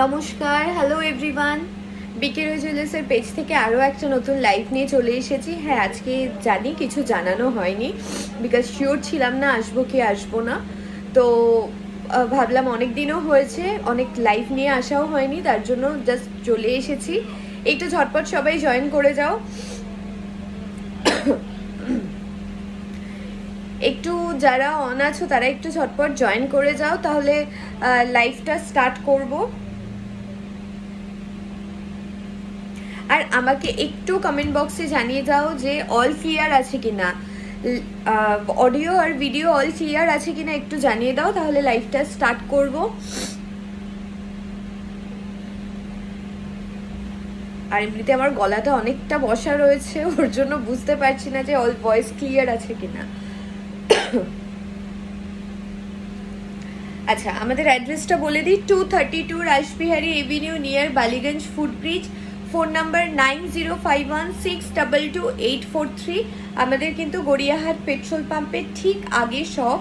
নমস্কার, hello everyone. বিকে রয় জুয়েলার্সের page থেকে আরও একটা নতুন লাইভ নিয়ে চলে এসেছি। হ্যাঁ, আজকে জানি কিছু জানানো হয়নি, বিকজ শিওর ছিলাম না আসবো কি আসবো না। তো ভাবলাম অনেক দিনও হয়েছে, অনেক লাইভ নিয়ে আসাও হয়নি, তার জন্য জাস্ট চলে এসেছি। একটু ঝটপট সবাই জয়েন করে যাও, একটু যারা অন আছো তারা একটু ঝটপট জয়েন করে যাও, তাহলে লাইভটা স্টার্ট করব। আর আমাকে একটু কমেন্ট বক্সে জানিয়ে দাও যে অল ক্লিয়ার আছে কিনা, অডিও আর ভিডিও অল ক্লিয়ার আছে কিনা একটু জানিয়ে দাও, তাহলে লাইভটা স্টার্ট করব। আর এমনিতে আমার গলাটা অনেকটা বসা রয়েছে, ওর জন্য বুঝতে পারছি না যে অল ভয়েস ক্লিয়ার আছে কিনা। আচ্ছা, আমাদের অ্যাড্রেসটা বলে দিই। 232 Rashbehari Avenue, near Ballygunge footbridge. Phone number 9051622843। আমাদের কিন্তু গড়িয়াহাট পেট্রোল পাম্পের ঠিক আগে সব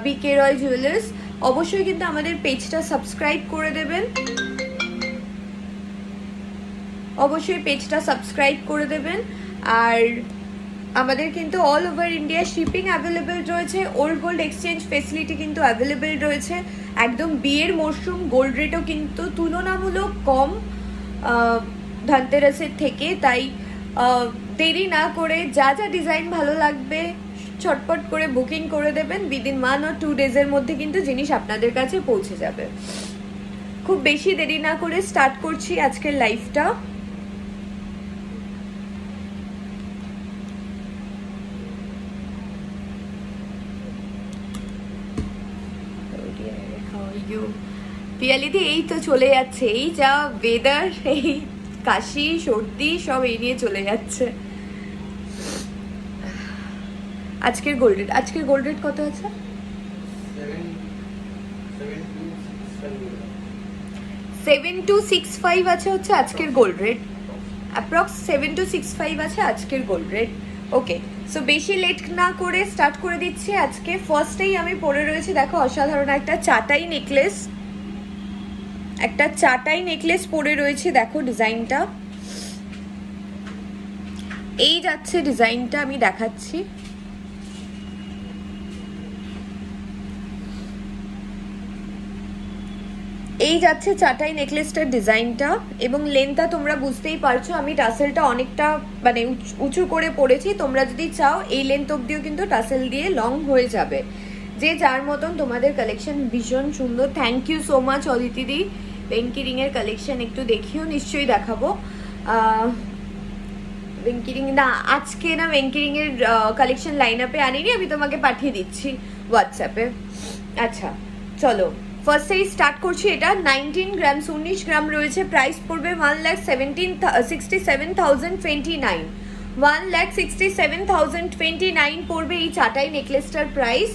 বিকে রয় জুয়েলার্স। অবশ্যই কিন্তু আমাদের পেজটা সাবস্ক্রাইব করে দেবেন, অবশ্যই পেজটা সাবস্ক্রাইব করে দেবেন। আর আমাদের কিন্তু all over India shipping available রয়েছে, ওল্ড গোল্ড এক্সচেঞ্জ ফেসিলিটি কিন্তু অ্যাভেলেবেল রয়েছে। একদম বিয়ের মরশুম, গোল্ড রেটও কিন্তু তুলনামূলক কম ধনতেরাসের থেকে। তাই দেরি না করে যা যা ডিজাইন ভালো লাগবে ছটপট করে বুকিং করে দেবেন। উইদিন 1 or 2 ডেজের মধ্যে কিন্তু জিনিস আপনাদের কাছে পৌঁছে যাবে। খুব বেশি দেরি না করে স্টার্ট করছি আজকের লাইভটা। পিয়ালিদি এই তো চলে যাচ্ছে, এই যা ওয়েদার, এই কাশি সর্দি সব এই নিয়ে চলে যাচ্ছে। আজকের গোল্ড রেট কত আছে? 7265 আছে হচ্ছে আজকের গোল্ড রেট, অ্যাপ্রক্স 7265 আছে আজকের গোল্ড রেট। ওকে, সো বেশি লেট না করে স্টার্ট করে দিচ্ছি। আজকে ফার্স্টেই আমি পরে রয়েছে, দেখো অসাধারণ একটা চাটাই নেকলেস, একটা চাটাই নেকলেস পরে রয়েছে। দেখো ডিজাইনটা, এই যাচ্ছে ডিজাইনটা, আমি দেখাচ্ছি। এই যাচ্ছে চাটাই নেকলেসটার ডিজাইনটা, এবং লেন্থটা তোমরা বুঝতেই পারছো, আমি টাসেলটা অনেকটা মানে উঁচু করে পড়েছি। তোমরা যদি চাও এই লেন্থ অব্দিও কিন্তু টাসেল দিয়ে লং হয়ে যাবে, যে যার মতন। তোমাদের কালেকশন ভীষণ সুন্দর, থ্যাংক ইউ সো মাচ অদিতিদি। ভেঙ্কি রিং এর কালেকশন একটু দেখিও, নিশ্চয়ই দেখাবো। ভেঙ্কি রিং না, আজকে না ভেঙ্কি রিং এর কালেকশন লাইন আপে আনিনি, আমি তোমাকে পাঠিয়ে দিচ্ছি হোয়াটসঅ্যাপে। আচ্ছা চলো, ফার্স্টেই স্টার্ট করছি। এটা 19 গ্রাম 19 গ্রাম রয়েছে, প্রাইস পড়বে 1,67,029। 1,67,029 পড়বে এই চাটাই নেকলেসটার প্রাইস।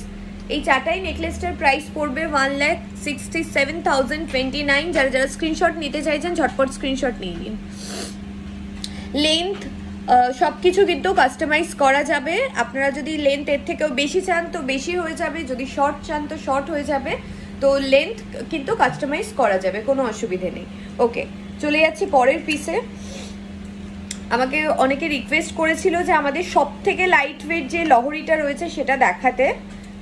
এই চাটাই নেকলেসটার প্রাইস পড়বে 1,67,029। যারা যারা স্ক্রিনশট নিতে চাইছেন ঝটপট স্ক্রিনশট নিয়ে নিন। লেন্থ সব কিছু কিন্তু কাস্টমাইজ করা যাবে। আপনারা যদি লেন্থ এর থেকেও বেশি চান তো বেশি হয়ে যাবে, যদি শর্ট চান তো শর্ট হয়ে যাবে। তো লেন্থ কিন্তু কাস্টমাইজ করা যাবে, কোনো অসুবিধে নেই। ওকে, চলে যাচ্ছি পরের পিসে। আমাকে অনেকে রিকোয়েস্ট করেছিল যে আমাদের সব থেকে লাইট ওয়েট যে লহরিটা রয়েছে সেটা দেখাতে,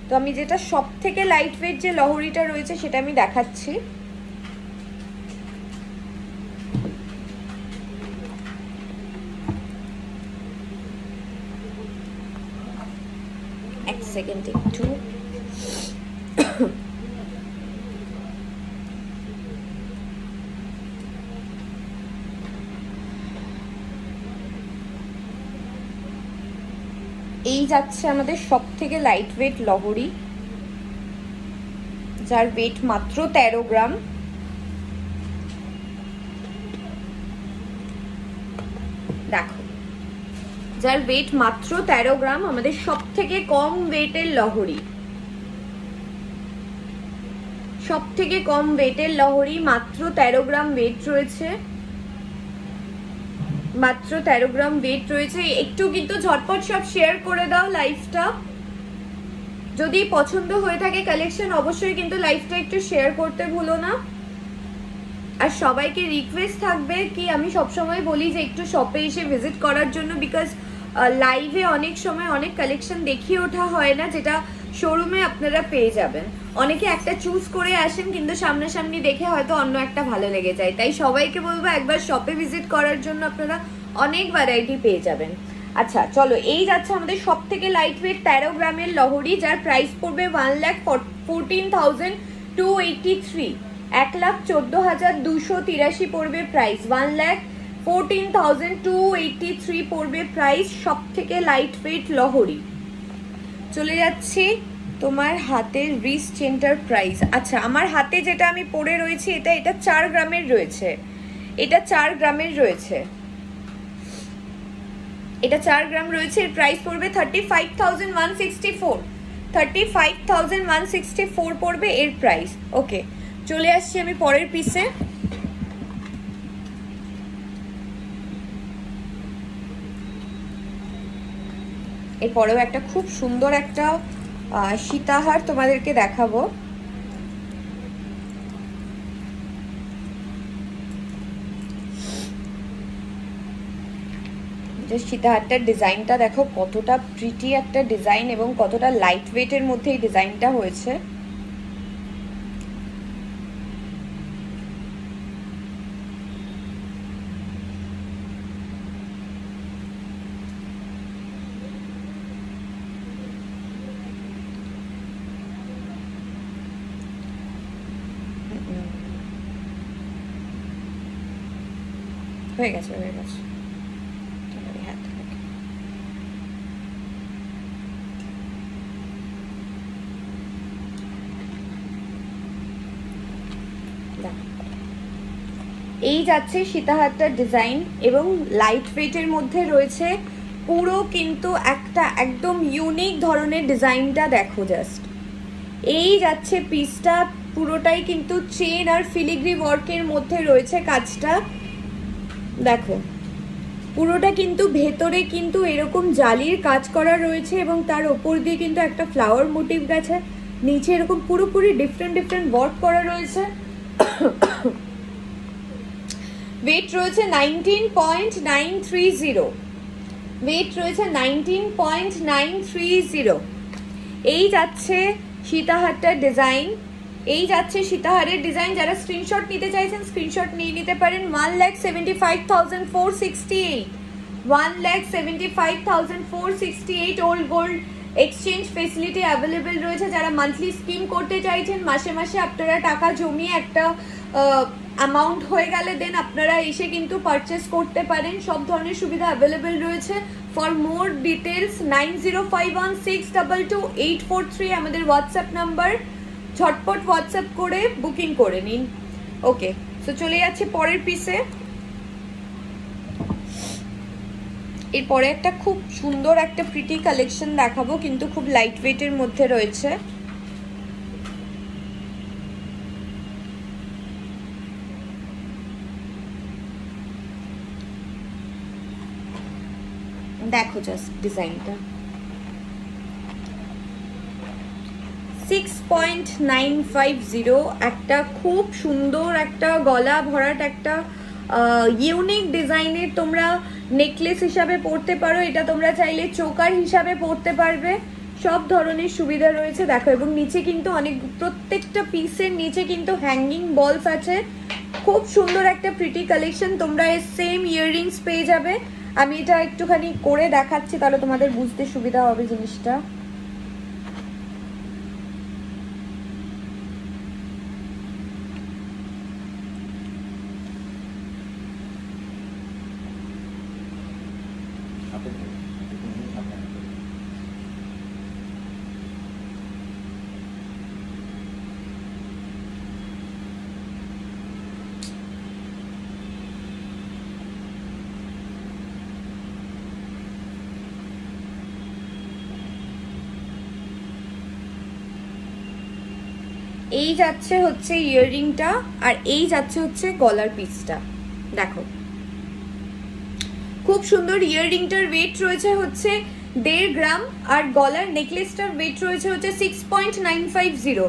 তো আমি যেটা সব থেকে লাইট ওয়েট যে লহরিটা রয়েছে সেটা আমি দেখাচ্ছি। এক সেকেন্ড একটু, এই যাচ্ছে আমাদের সব থেকে লাইট ওয়েট লহরি, যার ওয়েট মাত্র 13 গ্রাম। দেখো, যার ওয়েট মাত্র 13 গ্রাম, আমাদের সব থেকে কম ওয়েটের লহরি, সব থেকে কম ওয়েটের লহরি, মাত্র 13 গ্রাম ওয়েট রয়েছে, মাত্র 13 গ্রাম ওয়েট রয়েছে। একটু কিন্তু ঝটপট সব শেয়ার করে দাও লাইভটা। যদি পছন্দ হয়ে থাকে কালেকশন অবশ্যই কিন্তু লাইভটা একটু শেয়ার করতে ভুলো না। আর সবাইকে রিকোয়েস্ট থাকবে কি আমি সবসময় বলি যে একটু শপে এসে ভিজিট করার জন্য, বিকজ লাইভে অনেক সময় অনেক কালেকশন দেখিয়ে ওঠা হয় না যেটা শোরুমে আপনারা পেয়ে যাবেন। অনেকে একটা চুজ করে আসেন কিন্তু সামনাসামনি দেখে হয়তো অন্য একটা ভালো লেগে যায়, তাই সবাইকে বলবো একবার শপে ভিজিট করার জন্য, আপনারা অনেক ভ্যারাইটি পেয়ে যাবেন। আচ্ছা চলো, এই যাচ্ছে আমাদের সব থেকে লাইট ওয়েট 13 গ্রামের লহরি, যার প্রাইস পড়বে 1,14,283, 1,14,283 পড়বে প্রাইস, 1,14,283 পড়বে প্রাইস, সব থেকে লাইট ওয়েট লহরি। চলে যাচ্ছি তোমার হাতের রিস্ট চেনটার প্রাইস। আচ্ছা, আমার হাতে যেটা আমি পরে রয়েছি এটা 4 গ্রামের রয়েছে, এটা 4 গ্রামের রয়েছে, এটা 4 গ্রাম রয়েছে। এর প্রাইস পড়বে 35,164, 35,164 পড়বে এর প্রাইস। ওকে, চলে আসছি আমি পরের পিসে। এরপরেও একটা খুব সুন্দর একটা সীতাহার তোমাদেরকে দেখাবো। যে সীতাহারটার ডিজাইনটা দেখো কতটা প্রিটি একটা ডিজাইন এবং কতটা লাইট ওয়েটের মধ্যে এই ডিজাইনটা হয়েছে। হয়ে গেছে, হয়ে গেছে। এই যাচ্ছে সীতাহারটার ডিজাইন এবং লাইট ওয়েটের মধ্যে রয়েছে পুরো কিন্তু একটা একদম ইউনিক ধরনের ডিজাইনটা দেখো জাস্ট। এই যাচ্ছে পিসটা পুরোটাই কিন্তু চেন আর ফিলিগ্রি ওয়ার্কের মধ্যে রয়েছে কাজটা দেখো, পুরোটা কিন্তু ভেতরে কিন্তু এরকম জালির কাজ করা রয়েছে এবং তার ওপর দিয়ে কিন্তু একটা ফ্লাওয়ার মোটিভ গেছে, নিচে এরকম পুরোপুরি ডিফারেন্ট ওয়ার্ক করা রয়েছে। ওয়েট রয়েছে 19.930, ওয়েট রয়েছে 19.930। এই যাচ্ছে সীতাহারটার ডিজাইন, এই যাচ্ছে সীতাহারের ডিজাইন। যারা স্ক্রিনশট নিতে চাইছেন স্ক্রিনশট নিয়ে নিতে পারেন। 1,75,468, 1,75,468। Old gold exchange facility available রয়েছে। যারা মান্থলি স্কিম করতে চাইছেন, মাসে মাসে আপনারা টাকা জমিয়ে একটা অ্যামাউন্ট হয়ে গেলে দেন আপনারা এসে কিন্তু পারচেস করতে পারেন, সব ধরনের সুবিধা অ্যাভেলেবেল রয়েছে। ফর মোর ডিটেলস 9051622843 আমাদের হোয়াটসঅ্যাপ নাম্বার, ঝটপট হোয়াটসঅ্যাপ করে বুকিং করে নিন। ওকে, সো চলে যাচ্ছি পরের পিসে। এরপরে একটা খুব সুন্দর একটা প্রিটি কালেকশন দেখাবো, কিন্তু খুব লাইট ওয়েটের মধ্যে রয়েছে। দেখো জাস্ট ডিজাইনটা, 6.950, একটা খুব সুন্দর একটা গলা ভরাট একটা ইউনিক ডিজাইনের তোমরা নেকলেস হিসাবে পরতে পারো, এটা তোমরা চাইলে চোকার হিসাবে পরতে পারবে, সব ধরনের সুবিধা রয়েছে দেখো। এবং নিচে কিন্তু অনেক, প্রত্যেকটা পিসের নিচে কিন্তু হ্যাঙ্গিং বলস আছে। খুব সুন্দর একটা প্রিটি কালেকশন। তোমরা এর সেম ইয়াররিংস পেয়ে যাবে। আমি এটা একটুখানি করে দেখাচ্ছি, তাহলে তোমাদের বুঝতে সুবিধা হবে জিনিসটা। এই যাচ্ছে হচ্ছে ইয়াররিংটা আর এই যাচ্ছে হচ্ছে গলার পিসটা দেখো, খুব সুন্দর। ইয়াররিংটার ওয়েট রয়েছে হচ্ছে 1.5 গ্রাম আর গলার নেকলেসটার ওয়েট রয়েছে হচ্ছে 6.950।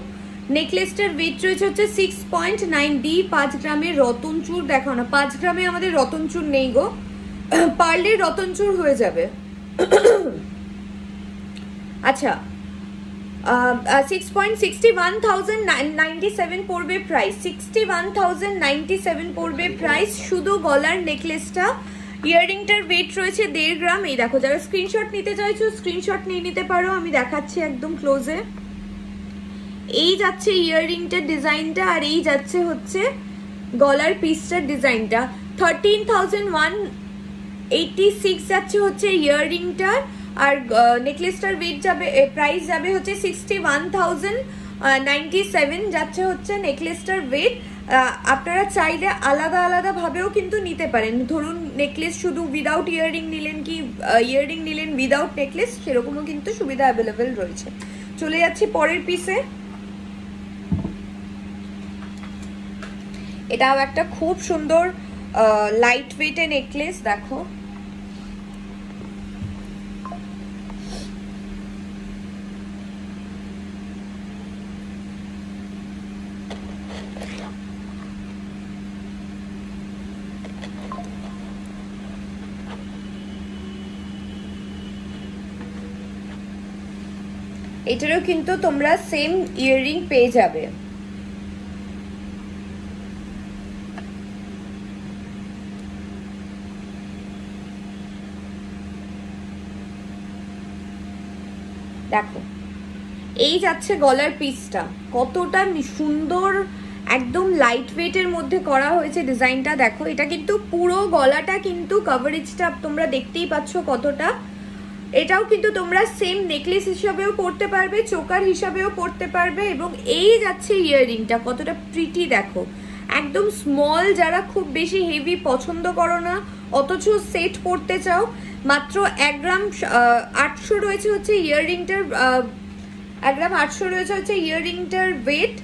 নেকলেসটার ওয়েট রয়েছে হচ্ছে 6.9 ডি। 5 গ্রামের রতনচুর দেখাও না, 5 গ্রামে আমাদের রতনচুর নেই গো, পারলে রতনচুর হয়ে যাবে। আচ্ছা 6.61,097 পড়বে প্রাইস, 61,097 পড়বে প্রাইস শুধু গলার নেকলেসটা। ইয়াররিংটার ওয়েট রয়েছে 1.5 গ্রাম। এই দেখো, যারা স্ক্রিনশট নিতে চাইছো স্ক্রিনশট নিয়ে নিতে পারো, আমি দেখাচ্ছি একদম ক্লোজে। এই যাচ্ছে ইয়াররিংটার ডিজাইনটা, আর এই যাচ্ছে হচ্ছে গলার পিসটার ডিজাইনটা। 13,186 যাচ্ছে হচ্ছে ইয়াররিংটার, আর নেকলেসটার ওয়েট যাবে, প্রাইস যাবে হচ্ছে 61,097 যাচ্ছে হচ্ছে নেকলেসটার ওয়েট। আপনারা চাইলে আলাদা আলাদা ভাবেও কিন্তু নিতে পারেন। ধরুন নেকলেস শুধু উইদাউট ইয়াররিং নিলেন, কি ইয়াররিং নিলেন উইদাউট নেকলেস, সেরকমও কিন্তু সুবিধা অ্যাভেলেবেল রয়েছে। চলে যাচ্ছি পরের পিসে। এটাও একটা খুব সুন্দর লাইট ওয়েটের নেকলেস, দেখো এটারও কিন্তু তোমরা সেম ইয়াররিং পেয়ে যাবে। দেখো এই যাচ্ছে গলার পিসটা, কতটা সুন্দর, একদম লাইট ওয়েটের মধ্যে করা হয়েছে ডিজাইনটা। দেখো এটা কিন্তু পুরো গলাটা কিন্তু কভারেজটা তোমরা দেখতেই পাচ্ছ কতটা। এটাও কিন্তু তোমরা সেম নেকলেস হিসাবেও পরতে পারবে, চোকার হিসাবেও পরতে পারবে। এবং এই যাচ্ছে ইয়াররিংটা, কতটা প্রিটি দেখো, একদম স্মল। যারা খুব বেশি হেভি পছন্দ করো না অথচ সেট পরতে চাও, মাত্র 1 গ্রাম 800 রয়েছে হচ্ছে ইয়াররিংটার, 1 গ্রাম 800 রয়েছে হচ্ছে ইয়াররিংটার ওয়েট,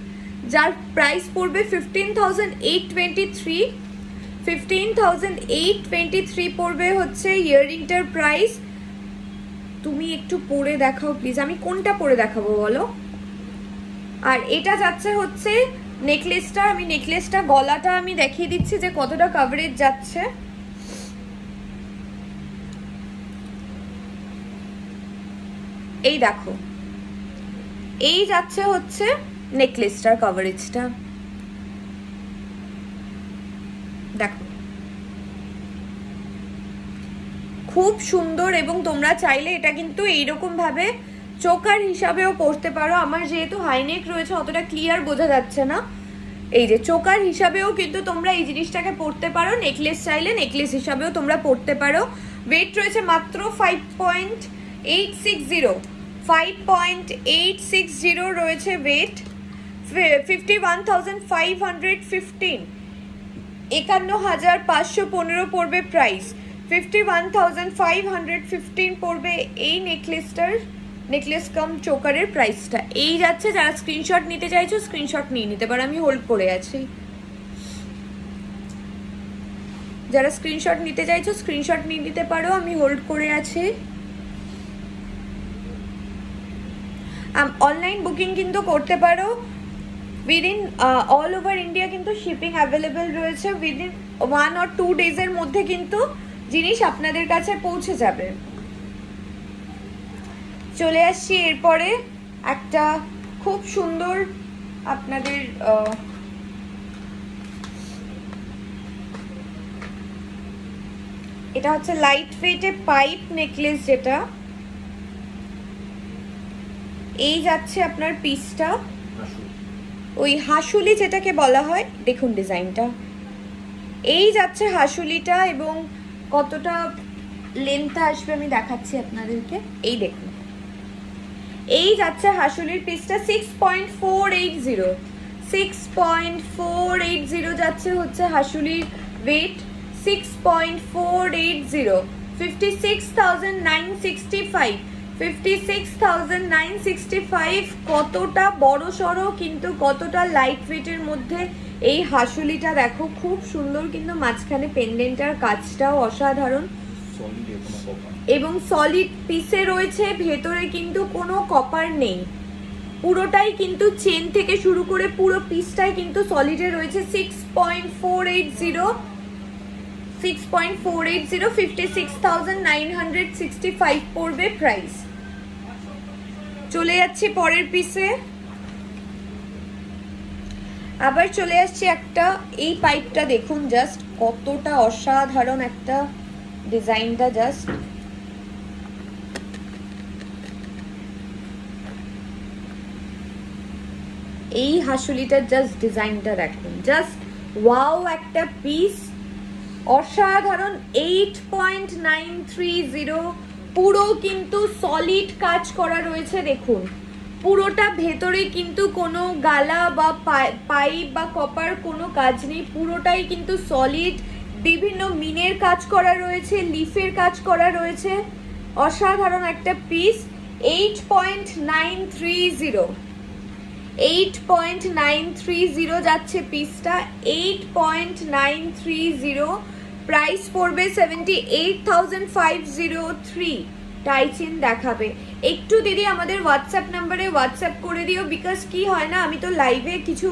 যার প্রাইস পড়বে 15,823। 15,823 পড়বে হচ্ছে ইয়াররিংটার প্রাইস। তুমি একটু পরে দেখাও প্লিজ, আমি কোনটা পরে দেখাবো বলো। আর এটা যাচ্ছে হচ্ছে নেকলেসটা, আমি নেকলেসটা গলাটা আমি দেখিয়ে দিচ্ছি যে কতটা কভারেজ যাচ্ছে। এই দেখো, এই যাচ্ছে হচ্ছে নেকলেসটার কভারেজটা, দেখো খুব সুন্দর। এবং তোমরা চাইলে এটা কিন্তু এইরকম ভাবে চোকার হিসাবেও পরতে পারো। আমার যেহেতু হাইনেক রয়েছে অতটা ক্লিয়ার বোঝা যাচ্ছে না, এই যে চোকার হিসাবেও কিন্তু তোমরা এই জিনিসটাকে পরতে পারো। নেকলেস চাইলে নেকলেস হিসাবেও তোমরা পরতে পারো। ওয়েট রয়েছে মাত্র 5.860, 5.860 রয়েছে ওয়েট। 51,515, 51,515 পড়বে প্রাইস। 51,515 পড়বে এই নেকলেসটার, নেকলেস কাম চোকারের প্রাইসটা। এই যাচ্ছে, যারা স্ক্রিনশট নিতে চাইছো স্ক্রিনশট নিয়ে নিতে পারো, আমি হোল্ড করে আছি। যারা স্ক্রিনশট নিতে চাইছো স্ক্রিনশট নিয়ে নিতে পারো, আমি হোল্ড করে আছি। অনলাইন বুকিং কিন্তু করতে পারো, উইদিন অল ওভার ইন্ডিয়া কিন্তু শিপিং অ্যাভেলেবেল রয়েছে। উইদিন 1 or 2 ডেজের মধ্যে কিন্তু জিনিস আপনাদের কাছে পৌঁছে যাবে। চলে আসছি এরপরে একটা খুব সুন্দর আপনাদের এটা হচ্ছে লাইট ওয়েটে পাইপ নেকলেস, যেটা এই যাচ্ছে আপনার পিসটা, ওই হাসুলি যেটাকে বলা হয়। দেখুন ডিজাইনটা, এই যাচ্ছে হাসুলিটা এবং কতটা লেন্থ আসবে আমি দেখাচ্ছি আপনাদেরকে। এই দেখুন, এই যাচ্ছে হাসুলির পিসটা 6.480, 6.480 যাচ্ছে হচ্ছে হাসুলির ওয়েট। 6.480, 56,965, 56,965। কতটা বড় সড়ো কিন্তু কতটা লাইট ওয়েটের মধ্যে এই হাসুলিটা দেখো, খুব সুন্দর কিন্তু মাঝখানে পেন্ডেন্টার কাজটাও অসাধারণ এবং সলিড পিসে রয়েছে, ভেতরে কিন্তু কোনো কপার নেই। পুরোটাই কিন্তু চেন থেকে শুরু করে পুরো পিসটাই কিন্তু সলিডে রয়েছে। 6.480 56,965 পড়বে প্রাইস। চলে যাচ্ছি পরের পিসে। আবার চলে আসছি একটা, এই পাইপটা দেখুন জাস্ট কতটা অসাধারণ একটা ডিজাইনটা, জাস্ট এই হাসুলিটার জাস্ট ডিজাইনটা দেখুন, জাস্ট ওয়াও একটা পিস, অসাধারণ। 8.930 পুরো কিন্তু সলিড কাজ করা রয়েছে। দেখুন পুরোটা ভেতরে কিন্তু কোনো গালা বা পাইপ বা কপার কোনো কাজ নেই, পুরোটাই কিন্তু সলিড। বিভিন্ন মিনের কাজ করা রয়েছে, লিফের কাজ করা রয়েছে, অসাধারণ একটা পিস। 8.930 যাচ্ছে পিসটা, 8.930। প্রাইস পড়বে 78,503। টাইচেন দেখাবে একটু দিদি, আমাদের হোয়াটসঅ্যাপ নাম্বারে হোয়াটসঅ্যাপ করে দিও, বিকজ কি হয় না, আমি তো লাইভে কিছু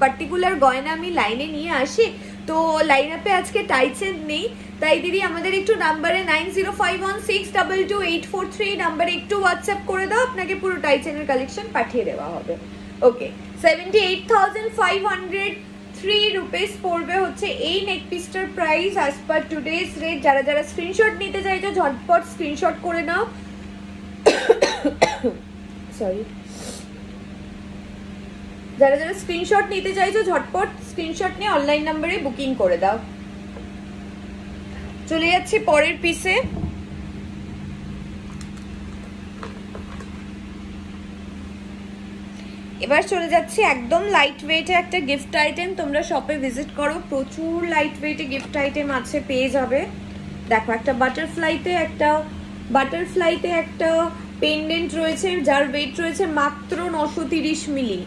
পার্টিকুলার গয়না আমি লাইনে নিয়ে আসি, তো লাইন আপে আজকে টাইচেন নেই, তাই দিদি আমাদের একটু নাম্বারে 9051622843 নাম্বারে একটু হোয়াটসঅ্যাপ করে দাও, আপনাকে পুরো টাইচেনের কালেকশন পাঠিয়ে দেওয়া হবে। ওকে, 78,503 রুপিস পড়বে হচ্ছে এই নেক পিসটার price as per today's rate. যারা যারা স্ক্রিনশট নিতে চাইছো ঝটপট স্ক্রিনশট করে নাও। সরি, যারা যারা স্ক্রিনশট নিতে চাইছো ঝটপট স্ক্রিনশট নিয়ে অনলাইন নাম্বারে বুকিং করে দাও। চলে যাচ্ছি পরের পিসে। এবার চলে যাচ্ছি একদম লাইট ওয়েটে একটা গিফট আইটেম। তোমরা শপে ভিজিট করো, প্রচুর লাইট ওয়েটে গিফট আইটেম আছে, পেয়ে যাবে। দেখো একটা বাটারফ্লাইতে একটা পেন্ডেন্ট রয়েছে, যার ওয়েট রয়েছে মাত্র 930 মিলি।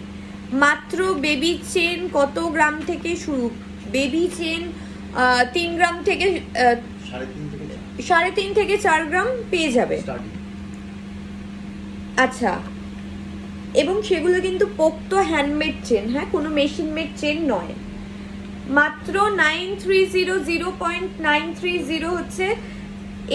মাত্র বেবি চেন কত গ্রাম থেকে শুরু? বেবি চেন 3 গ্রাম থেকে 3.5 থেকে 4 গ্রাম পেয়ে যাবে। আচ্ছা, এবং সেগুলো কিন্তু পোক্ত হ্যান্ডমেড চেন, হ্যাঁ, কোনো মেশিন মেড চেন নয়। মাত্র 930 0.930 হচ্ছে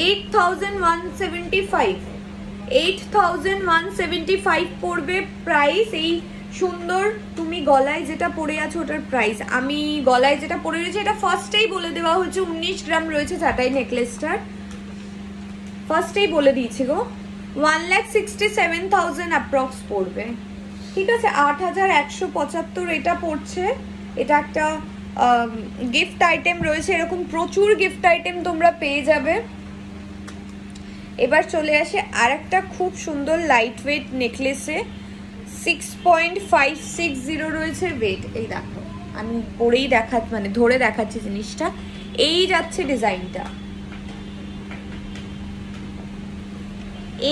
8,175 পড়বে প্রাইস। এই সুন্দর তুমি গলায় যেটা পরে আছো ওটার প্রাইস, আমি গলায় যেটা পরে রয়েছে এটা ফার্স্টেই বলে দেওয়া হচ্ছে 19 গ্রাম রয়েছে চাটাই নেকলেসটার, ফার্স্টেই বলে দিয়েছি গো। 1,67,000 অ্যাপ্রক্স পড়বে, ঠিক আছে। 8,175 এটা পড়ছে। এটা একটা গিফট আইটেম রয়েছে, এরকম প্রচুর গিফট আইটেম তোমরা পেয়ে যাবে। এবার চলে আসে আর একটা খুব সুন্দর লাইট ওয়েট নেকলেসে 6.560 রয়েছে ওয়েট। এই দেখো, আমি পরেই ধরে দেখাচ্ছি জিনিসটা। এই যাচ্ছে ডিজাইনটা,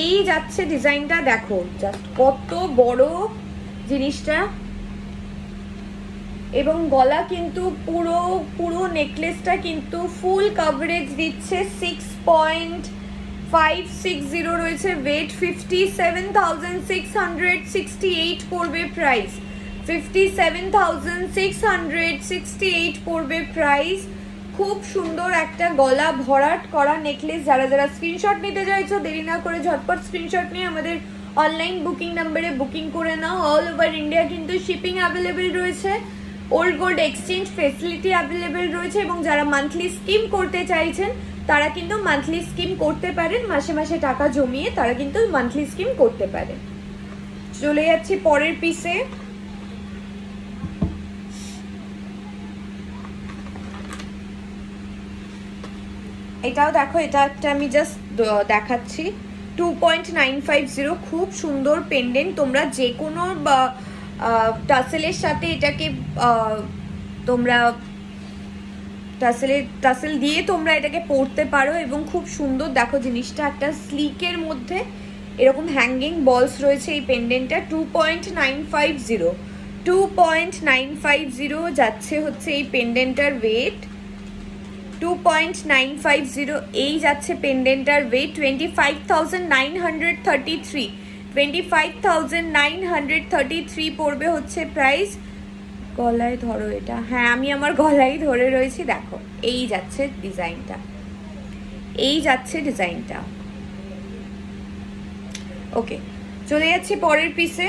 এই যাচ্ছে ডিজাইনটা, দেখো জাস্ট কত বড় জিনিসটা। এবং গলা কিন্তু পুরো নেকলেসটা কিন্তু ফুল কভারেজ দিচ্ছে। 6.560 রয়েছে ওয়েট। 57,668 পড়বে প্রাইস। 57,668 পড়বে প্রাইস। খুব সুন্দর একটা গলা ভরাট করা নেকলেস। যারা যারা স্ক্রিনশট নিতে চাইছো দেরি না করে ঝটপট স্ক্রিনশট নিয়ে আমাদের অনলাইন বুকিং নাম্বারে বুকিং করে নাও। অল ওভার ইন্ডিয়া কিন্তু শিপিং অ্যাভেলেবেল রয়েছে, old gold exchange facility available রয়েছে, এবং যারা মান্থলি স্কিম করতে চাইছেন তারা কিন্তু মান্থলি স্কিম করতে পারেন, মাসে মাসে টাকা জমিয়ে তারা কিন্তু মান্থলি স্কিম করতে পারেন। চলে যাচ্ছি পরের পিসে। এটাও দেখো, এটা একটা আমি জাস্ট দেখাচ্ছি। 2.950 খুব সুন্দর পেন্ডেন্ট। তোমরা যে কোনো টাসেলের সাথে এটাকে তোমরা টাসেল দিয়ে তোমরা এটাকে পরতে পারো, এবং খুব সুন্দর দেখো জিনিসটা। একটা স্লিকের মধ্যে এরকম হ্যাঙ্গিং বলস রয়েছে এই পেন্ডেন্টটা। 2.950 যাচ্ছে হচ্ছে এই পেন্ডেন্টটার ওয়েট। 2.950 এই যাচ্ছে পেন্ডেন্টটার ওয়েট। 25,933 25,933 পড়বে হচ্ছে প্রাইস। গলায় ধরো এটা, হ্যাঁ আমি আমার গলায় ধরে রয়েছি, দেখো এই যাচ্ছে ডিজাইনটা, এই যাচ্ছে ডিজাইনটা। ওকে, চলে যাচ্ছি পরের পিসে।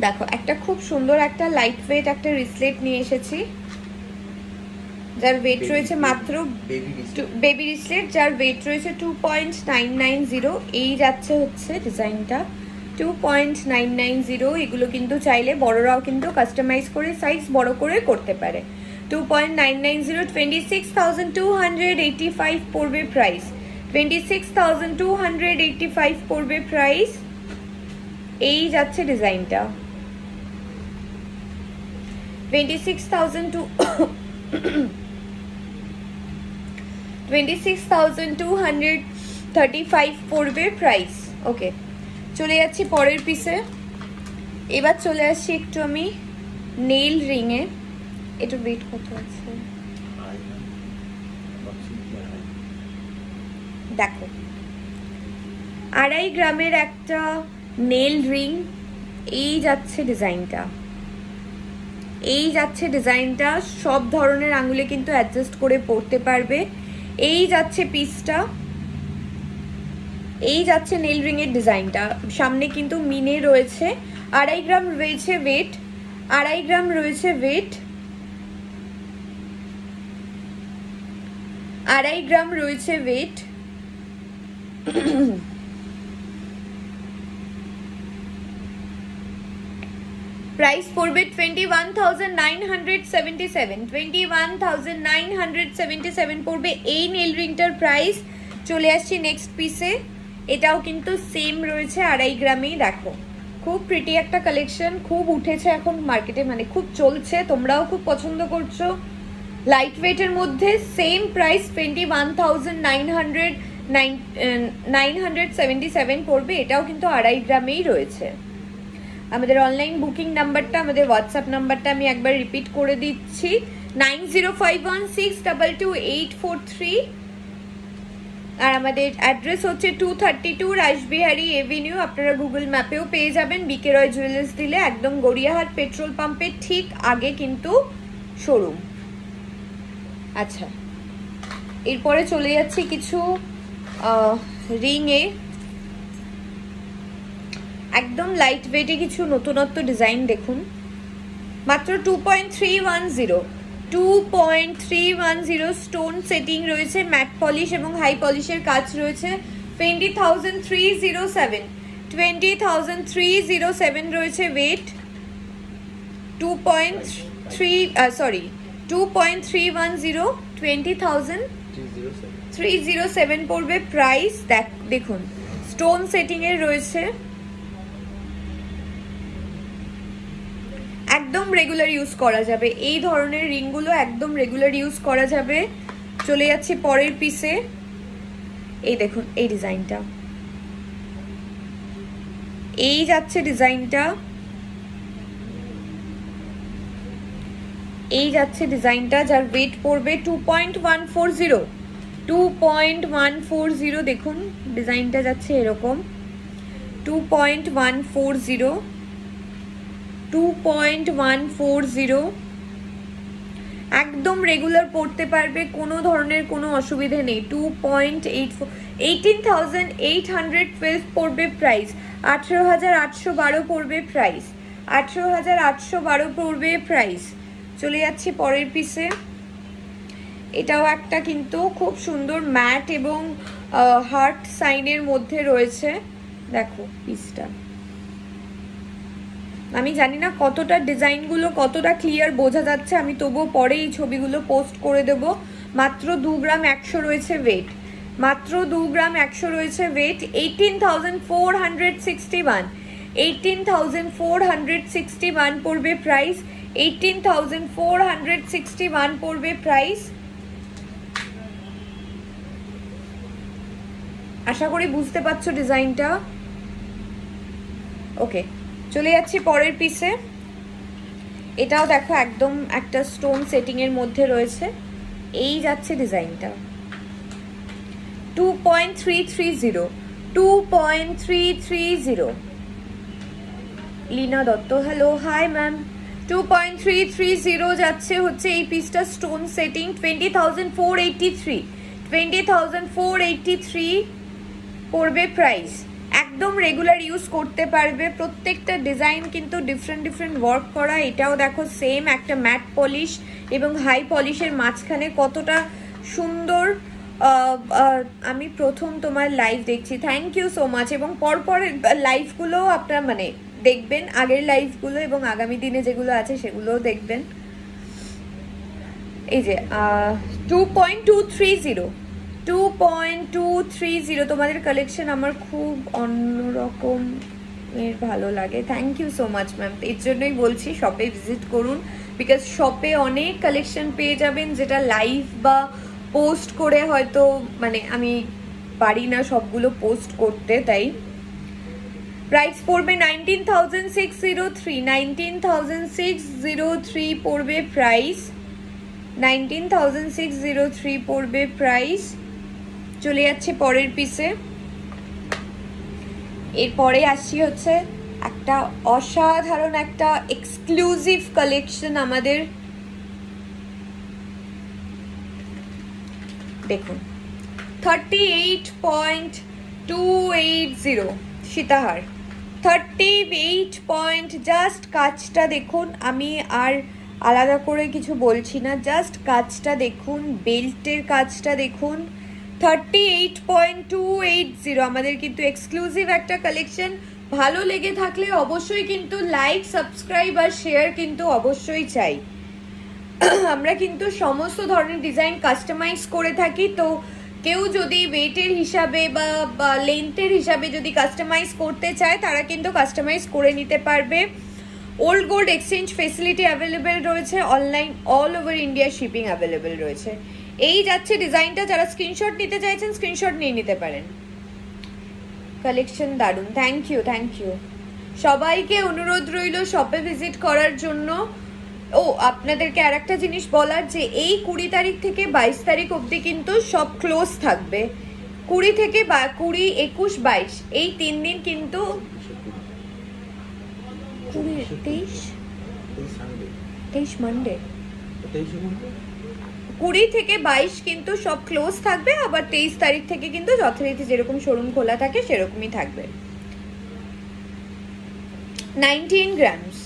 দেখো একটা খুব সুন্দর একটা লাইট ওয়েট একটা রিসলেট নিয়ে এসেছি, যার ওয়েট রয়েছে মাত্র বেবি রিসলেট, যার ওয়েট রয়েছে 2.990। এই যাচ্ছে হচ্ছে ডিজাইনটা 2.990। এগুলো কিন্তু চাইলে বড়রাও কিন্তু কাস্টমাইজ করে সাইজ বড় করে করতে পারে। 2.990, 26,285 পড়বে প্রাইস, 26,285 পড়বে প্রাইস। এই যাচ্ছে ডিজাইনটা 26,235 পড়বে প্রাইস। ওকে, চলে যাচ্ছি পরের পিসে। এবার চলে আসছি একটু আমি নেল রিংয়ে। এটা ওয়েট কত আছে দেখো, 2.5 গ্রামের একটা নেল রিং। এই যাচ্ছে ডিজাইনটা, এই যাচ্ছে ডিজাইনটা, সব ধরনের আঙুলে কিন্তু অ্যাডজাস্ট করে পরতে পারবে। এই যাচ্ছে পিসটা, এই যাচ্ছে নেল রিং এর ডিজাইনটা। সামনে কিন্তু মিনে রয়েছে, 2.5 গ্রাম রয়েছে ওয়েট, 2.5 গ্রাম রয়েছে ওয়েট, 2.5 গ্রাম রয়েছে ওয়েট। প্রাইস পড়বে 21,977, 21,977 পড়বে এই নেল রিংটার প্রাইস। চলে আসছি নেক্সট পিসে। এটাও কিন্তু সেম রয়েছে 2.5 গ্রামেই। দেখো খুব প্রিটি একটা কালেকশন, খুব উঠেছে এখন মার্কেটে, মানে খুব চলছে, তোমরাও খুব পছন্দ করছো। লাইট ওয়েটের মধ্যে সেম প্রাইস 21,977 পড়বে। এটাও কিন্তু 2.5 গ্রামেই রয়েছে। আমাদের অনলাইন বুকিং নাম্বারটা, আমাদের হোয়াটসঅ্যাপ নাম্বারটা আমি একবার রিপিট করে দিচ্ছি, 9051622843। আর আমাদের অ্যাড্রেস হচ্ছে 232 রাসবিহারী এভিনিউ। আপনারা গুগল ম্যাপেও পেয়ে যাবেন। বিকে রয় জুয়েলার্স দিলে একদম গড়িয়াহাট পেট্রোল পাম্পের ঠিক আগে কিন্তু শোরুম। আচ্ছা, এরপরে চলে যাচ্ছি কিছু রিংয়ে, একদম লাইট ওয়েটে কিছু নতুনত্ব ডিজাইন দেখুন। মাত্র 2.310 স্টোন সেটিং রয়েছে, ম্যাট পলিশ এবং হাই পলিশের কাজ রয়েছে। 20,307 রয়েছে ওয়েট। 2.310 20,307 পড়বে প্রাইস। দেখুন স্টোন সেটিং এর রয়েছে, একদম রেগুলার ইউজ করা যাবে। এই ধরনের রিংগুলো একদম রেগুলার ইউজ করা যাবে। চলে যাচ্ছি পরের পিসে। এই দেখুন এই ডিজাইনটা, এই যাচ্ছে ডিজাইনটা, এই যাচ্ছে ডিজাইনটা, যার ওয়েট পড়বে 2.140। দেখুন ডিজাইনটা যাচ্ছে এরকম 2.140, একদম রেগুলার পড়তে পারবে, কোনো ধরনের কোনো অসুবিধা নেই। 2.84, 18,812 পড়বে প্রাইস, 18,812 পড়বে প্রাইস, 18,812 পড়বে প্রাইস। চলে যাচ্ছি পরের পিসে। এটাও একটা কিন্তু খুব সুন্দর ম্যাট এবং হার্ট সাইনের মধ্যে রয়েছে। দেখো পিসটা, আমি জানি না কতটা ডিজাইনগুলো কতটা ক্লিয়ার বোঝা যাচ্ছে, আমি তবুও পরে এই ছবিগুলো পোস্ট করে দেব। মাত্র 2 গ্রাম 100 রয়েছে ওয়েট, মাত্র 2 গ্রাম 100 রয়েছে ওয়েট। 18,461, 18,461 পড়বে প্রাইস, 18,461 পড়বে প্রাইস। আশা করি বুঝতে পারছো ডিজাইনটা। ওকে, চলে যাচ্ছি পরের পিসে। এটাও দেখো একদম একটা স্টোন সেটিং এর মধ্যে রয়েছে। এই যাচ্ছে ডিজাইনটা 2.330, 2.330 Leena Dutta, hello, hi ma'am. 2.330 যাচ্ছে হচ্ছে এই পিসটা স্টোন সেটিং, 20,483 20,483 পড়বে প্রাইস। একদম রেগুলার ইউজ করতে পারবে, প্রত্যেকটা ডিজাইন কিন্তু ডিফারেন্ট ডিফারেন্ট ওয়ার্ক করা। এটাও দেখো সেম একটা ম্যাট পলিশ এবং হাই পলিশের মাঝখানে কতটা সুন্দর। আমি প্রথম তোমার লাইভ দেখছি, থ্যাংক ইউ সো মাচ। এবং পরপরের লাইভগুলো আপনারা মানে দেখবেন, আগের লাইভগুলো এবং আগামী দিনে যেগুলো আছে সেগুলোও দেখবেন। এই যে 2.230 তোমাদের কালেকশন আমার খুব অন্যরকম এর ভালো লাগে, thank you so much ma'am. এর জন্যই বলছি শপে ভিজিট করুন, বিকজ শপে অনেক কালেকশন পেয়ে যাবেন যেটা লাইভ বা পোস্ট করে হয়তো মানে আমি পারি না সবগুলো পোস্ট করতে, তাই। প্রাইস পড়বে 19,603 19,603 পড়বে প্রাইস, 19,603 পড়বে প্রাইস। চলে যাচ্ছে পরের পিসে। এরপরে আসছি হচ্ছে একটা অসাধারণ একটা এক্সক্লুসিভ কালেকশন আমাদের। দেখুন 38.280 সীতাহার, 38 জাস্ট কাজটা দেখুন, আমি আর আলাদা করে কিছু বলছি না, জাস্ট কাজটা দেখুন, বেল্টের কাজটা দেখুন। 38.280 আমাদের কিন্তু এক্সক্লুসিভ একটা কালেকশন। ভালো লেগে থাকলে অবশ্যই কিন্তু লাইক, সাবস্ক্রাইব আর শেয়ার কিন্তু অবশ্যই চাই। আমরা কিন্তু সমস্ত ধরনের ডিজাইন কাস্টমাইজ করে থাকি, তো কেউ যদি ওয়েটের হিসাবে বা লেন্থের হিসাবে যদি কাস্টমাইজ করতে চায় তারা কিন্তু কাস্টমাইজ করে নিতে পারবে। Old gold exchange facility available রয়েছে, online all over India shipping available রয়েছে। এই যাচ্ছে ডিজাইনটা, যারা স্ক্রিনশট নিতে চাইছেন স্ক্রিনশট নিয়ে নিতে পারেন। কালেকশন দারুণ, থ্যাংক ইউ থ্যাংক ইউ। সবাইকে অনুরোধ রইল শপে ভিজিট করার জন্য। ও আপনাদেরকে আর একটা জিনিস বলার, যে এই 20 তারিখ থেকে 22 তারিখ অবধি কিন্তু সব ক্লোজ থাকবে। 20 থেকে 20, 21, 22 এই 3 দিন কিন্তু 23 মানডে, 20 থেকে 22 কিন্তু সব ক্লোজ থাকবে। আবার 23 তারিখ থেকে কিন্তু যথারীতি যেরকম শোরুম খোলা থাকে সেরকমই থাকবে। 19 গ্রামস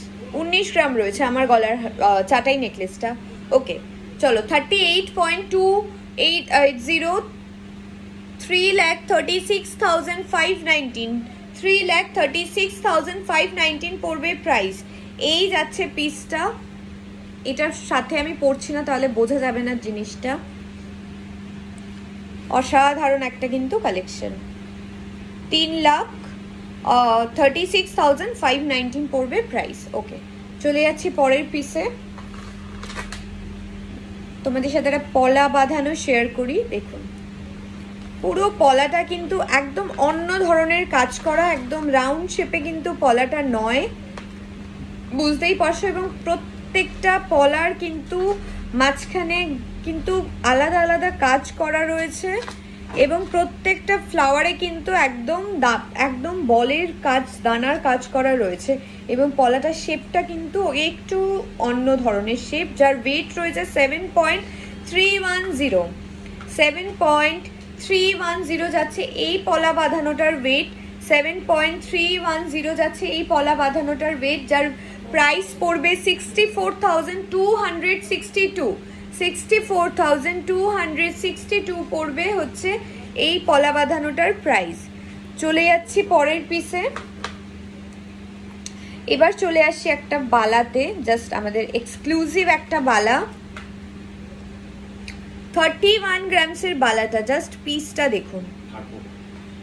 19 গ্রাম রয়েছে আমার গলার চাটাই নেকলেসটা। ওকে চলো 38.280 3,36,519 3,36,519 পড়বে প্রাইস। এই যাচ্ছে পিসটা, এটার সাথে আমি পড়ছি না তাহলে বোঝা যাবে না জিনিসটা। অসাধারণ একটা কিন্তু কালেকশন। 3,36,519 পড়বে প্রাইস। ওকে চলে যাচ্ছি পরের পিসে। তোমাদের সাথে একটা পলা বাঁধানো শেয়ার করি। দেখুন পুরো পলাটা কিন্তু একদম অন্য ধরনের কাজ করা, একদম রাউন্ড শেপে কিন্তু পলাটা নয়, বুঝতেই পারছো। এবং প্রত্যেকটা পলার কিন্তু মাঝখানে কিন্তু আলাদা আলাদা কাজ করা রয়েছে, এবং প্রত্যেকটা ফ্লাওয়ারে কিন্তু একদম বলের কাজ, দানার কাজ করা রয়েছে। এবং পলাটার শেপটা কিন্তু একটু অন্য ধরনের শেপ, যার ওয়েট রয়েছে 7.310 7.310 যাচ্ছে এই পলা বাঁধানোটার ওয়েট। 7.310 যাচ্ছে এই পলা বাঁধানোটার ওয়েট, যার প্রাইস পড়বে 64,262 64,262 পড়বে হচ্ছে এই পলা বাঁধানোটার প্রাইস। চলে যাচ্ছি পরের পিসে। এবার চলে আসছি একটা বালাতে, জাস্ট আমাদের এক্সক্লুসিভ একটা বালা, 31 গ্রামসের বালাটা। জাস্ট পিসটা দেখুন,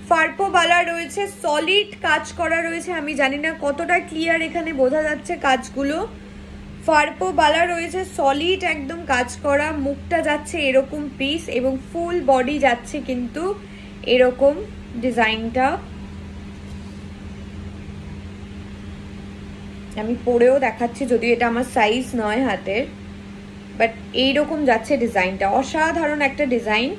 ফারপো বালা রয়েছে, সলিড কাজ করা রয়েছে। আমি জানি না কতটা ক্লিয়ার এখানে বোঝা যাচ্ছে কাজগুলো। ফারপো বালা রয়েছে, সলিড একদম কাজ করা। মুখটা যাচ্ছে এরকম পিস, এবং ফুল বডি যাচ্ছে কিন্তু এরকম ডিজাইনটা। আমি পরেও দেখাচ্ছি, যদিও এটা আমার সাইজ নয় হাতের, বাট এইরকম যাচ্ছে ডিজাইনটা। অসাধারণ একটা ডিজাইন।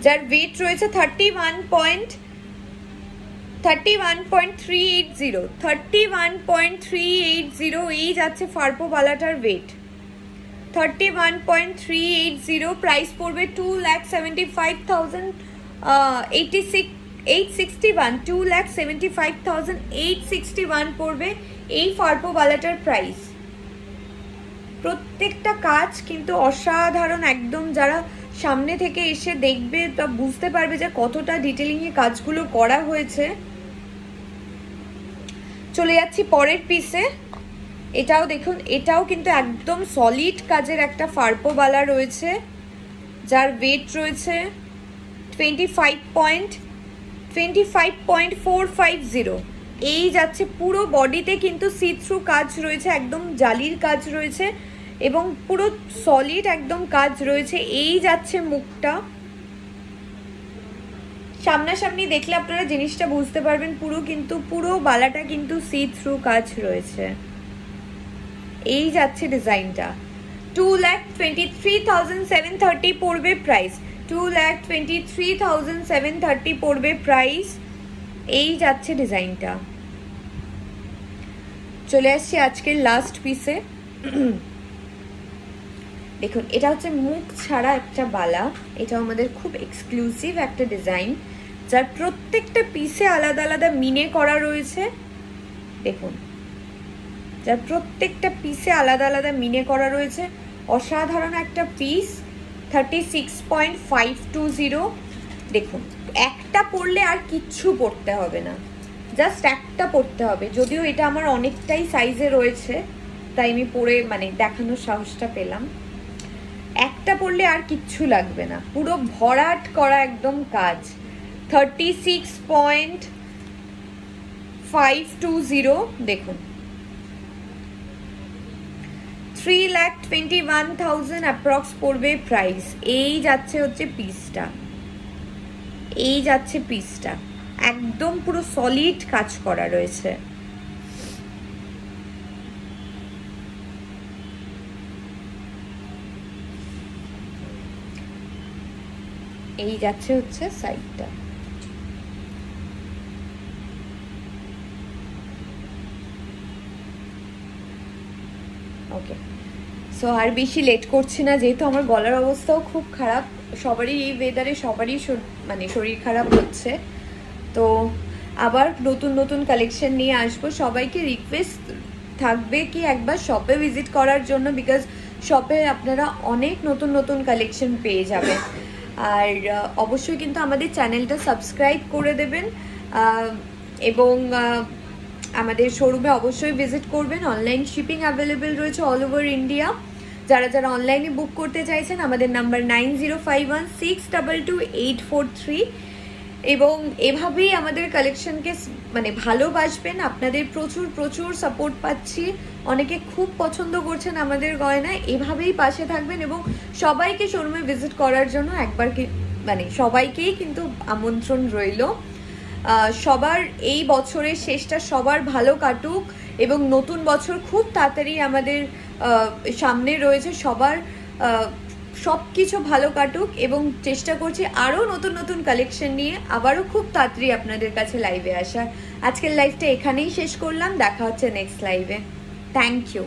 যার ওয়েট রয়েছে 31.380 এই যাচ্ছে ফার্পো বালাটার ওয়েট 31.380 প্রাইস পড়বে 2,75,861 পড়বে এই ফার্পো বালাটার প্রাইস। প্রত্যেকটা কাজ কিন্তু অসাধারণ একদম, যারা সামনে থেকে এসে দেখবে তা বুঝতে পারবে যে কতটা ডিটেলিং এ কাজগুলো করা হয়েছে। চলে যাচ্ছি পরের পিসে। এটাও দেখুন, এটাও কিন্তু একদম সলিড কাজের একটা ফার্পো বালা রয়েছে, যার ওয়েট রয়েছে 25.450। এই যাচ্ছে পুরো বডিতে কিন্তু সি থ্রু কাজ রয়েছে, একদম জালির কাজ রয়েছে এবং পুরো সলিড একদম কাজ রয়েছে। এই যাচ্ছে মুখটা, সামনাসামনি দেখলে আপনারা জিনিসটা বুঝতে পারবেন। পুরো বালাটা কিন্তু সি থ্রু কাজ রয়েছে। এই যাচ্ছে ডিজাইনটা। 2,23,730 পড়বে প্রাইস, 2,23,730 পড়বে প্রাইস। এই যাচ্ছে ডিজাইনটা। চলে আসছি আজকের লাস্ট পিসে। দেখুন, এটা হচ্ছে মুখ ছাড়া একটা বালা। এটা আমাদের খুব এক্সক্লুসিভ একটা ডিজাইন, যার প্রত্যেকটা পিসে আলাদা আলাদা মিনে করা রয়েছে। দেখুন, যার প্রত্যেকটা পিসে আলাদা আলাদা মিনে করা রয়েছে। অসাধারণ একটা পিস, 36.520। দেখুন, একটা পরলে আর কিচ্ছু পরতে হবে না, জাস্ট একটা পরতে হবে। যদিও এটা আমার অনেকটাই সাইজে রয়েছে, তাই আমি পরে দেখানোর সাহসটা পেলাম। একটা পরলে আর কিচ্ছু লাগবে না, পুরো ভরাট করা একদম কাজ। 36.520। দেখুন, 3,21,000 অ্যাপ্রক্স পড়বে প্রাইস। এই যাচ্ছে হচ্ছে পিসটা, এই যাচ্ছে পিসটা, একদম পুরো সলিড কাজ করা রয়েছে। এই যাচ্ছে হচ্ছে সাইডটা। ওকে, সো আর বেশি লেট করছি না, যেহেতু আমার গলার অবস্থাও খুব খারাপ। সবারই এই ওয়েদারে সবারই শরীর খারাপ হচ্ছে। তো আবার নতুন নতুন কালেকশন নিয়ে আসবো। সবাইকে রিকোয়েস্ট থাকবে কি একবার শপে ভিজিট করার জন্য, বিকজ শপে আপনারা অনেক নতুন নতুন কালেকশন পেয়ে যাবেন। আর অবশ্যই কিন্তু আমাদের চ্যানেলটা সাবস্ক্রাইব করে দেবেন এবং আমাদের শোরুমে অবশ্যই ভিজিট করবেন। অনলাইন শিপিং অ্যাভেলেবেল রয়েছে অল ওভার ইন্ডিয়া। যারা যারা অনলাইনে বুক করতে চাইছেন, আমাদের নাম্বার 9051622843। এবং এভাবেই আমাদের কালেকশনকে ভালোবাসবেন। আপনাদের প্রচুর প্রচুর সাপোর্ট পাচ্ছি, অনেকে খুব পছন্দ করছেন আমাদের গয়না। এভাবেই পাশে থাকবেন এবং সবাইকে শোরুমে ভিজিট করার জন্য একবার সবাইকেই কিন্তু আমন্ত্রণ রইল। সবার এই বছরের শেষটা সবার ভালো কাটুক এবং নতুন বছর খুব তাড়াতাড়ি আমাদের সামনে রয়েছে। সবার সব কিছু ভালো কাটুক এবং চেষ্টা করছি আরও নতুন নতুন কালেকশন নিয়ে আবারও খুব তাড়াতাড়ি আপনাদের কাছে লাইভে আসার। আজকের লাইভটা এখানেই শেষ করলাম, দেখা হচ্ছে নেক্সট লাইভে। Thank you.